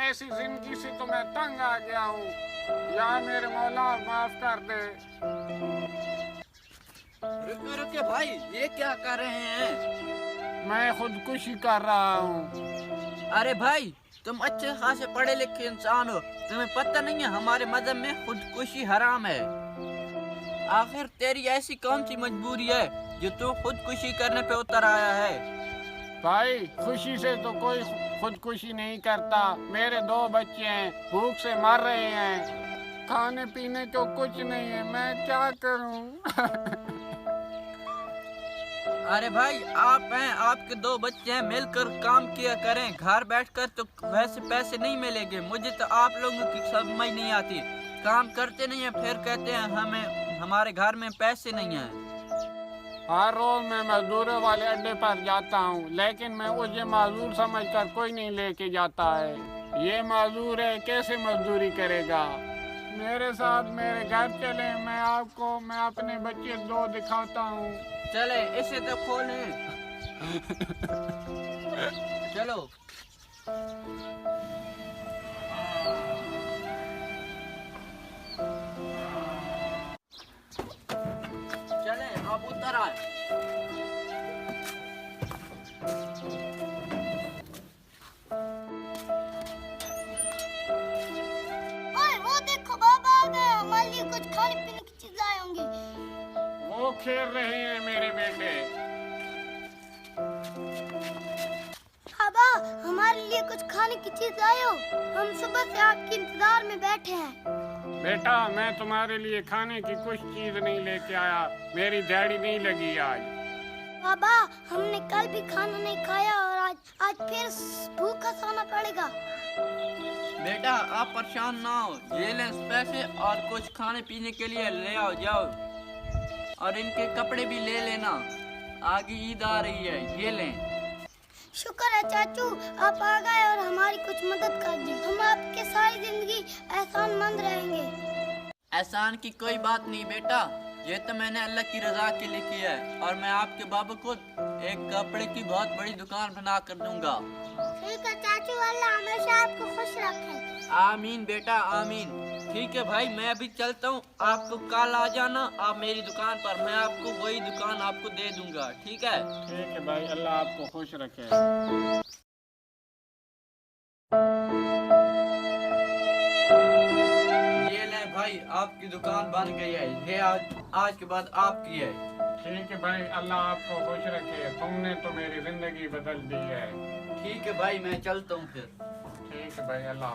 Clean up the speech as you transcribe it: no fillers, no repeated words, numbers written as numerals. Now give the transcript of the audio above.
ऐसी जिंदगी से तो मैं तंग आ गया हूँ। या मेरे मौला माफ कर दे। रुके रुके भाई, ये क्या कर रहे हैं? मैं खुदकुशी कर रहा हूँ। अरे भाई, तुम अच्छे खासे पढ़े लिखे इंसान हो, तुम्हें पता नहीं है हमारे मजहब में खुदकुशी हराम है। आखिर तेरी ऐसी कौन सी मजबूरी है जो तू खुदकुशी करने पे उतर आया है? भाई खुशी से तो कोई खुदकुशी नहीं करता। मेरे 2 बच्चे हैं, भूख से मर रहे हैं, खाने पीने को कुछ नहीं है, मैं क्या करूं? अरे भाई, आप हैं, आपके 2 बच्चे हैं, मिलकर काम किया करें। घर बैठकर तो वैसे पैसे नहीं मिलेंगे। मुझे तो आप लोगों की समझ नहीं आती। काम करते नहीं है, फिर कहते हैं हमें हमारे घर में पैसे नहीं हैं। हर रोज मैं मजदूरों वाले अड्डे पर जाता हूँ, लेकिन मैं मुझे मजदूर समझकर कोई नहीं लेके जाता है। ये मजदूर है, कैसे मजदूरी करेगा? मेरे साथ मेरे घर चले, मैं अपने बच्चे 2 दिखाता हूँ। चले, इसे तो खोलें। चलो। चले, अब उतर आए। ओए वो देखो, बाबा आ गए। हमारे लिए कुछ खाने पीने की चीज लाए होंगे। वो खेल रहे हैं मेरे बेटे। बाबा, हमारे लिए कुछ खाने की चीज लाए हो? हम सुबह से आपके इंतजार में बैठे हैं। बेटा, मैं तुम्हारे लिए खाने की कुछ चीज नहीं लेके आया, मेरी दिहाड़ी नहीं लगी आज। बाबा, हमने कल भी खाना नहीं खाया और आज फिर भूखा सोना पड़ेगा। बेटा, आप परेशान ना हो, ये लें पैसे और कुछ खाने पीने के लिए ले आओ, जाओ। और इनके कपड़े भी ले लेना, आगे ईद आ रही है, ये लें। शुक्र है चाचू, आप आ गए और हमारी कुछ मदद कर दी। हम आपके सारी जिंदगी एहसानमंद रहेंगे। एहसान की कोई बात नहीं बेटा, ये तो मैंने अल्लाह की रजा के लिए किया है। और मैं आपके बाबू को एक कपड़े की बहुत बड़ी दुकान बना कर दूंगा। ठीक है चाचू, अल्लाह हमेशा आपको खुश रखे। आमीन बेटा, आमीन। ठीक है भाई, मैं अभी चलता हूँ। आपको कल आ जाना आप मेरी दुकान पर, मैं आपको वही दुकान आपको दे दूंगा, ठीक है? ठीक है भाई, अल्लाह आपको खुश रखे। ये ले भाई, आपकी दुकान बन गई है, ये आज के बाद आपकी है। ठीक है भाई, अल्लाह आपको खुश रखे। तुमने तो मेरी जिंदगी बदल दी है। ठीक है भाई, मैं चलता हूँ फिर। ठीक है भाई, अल्लाह।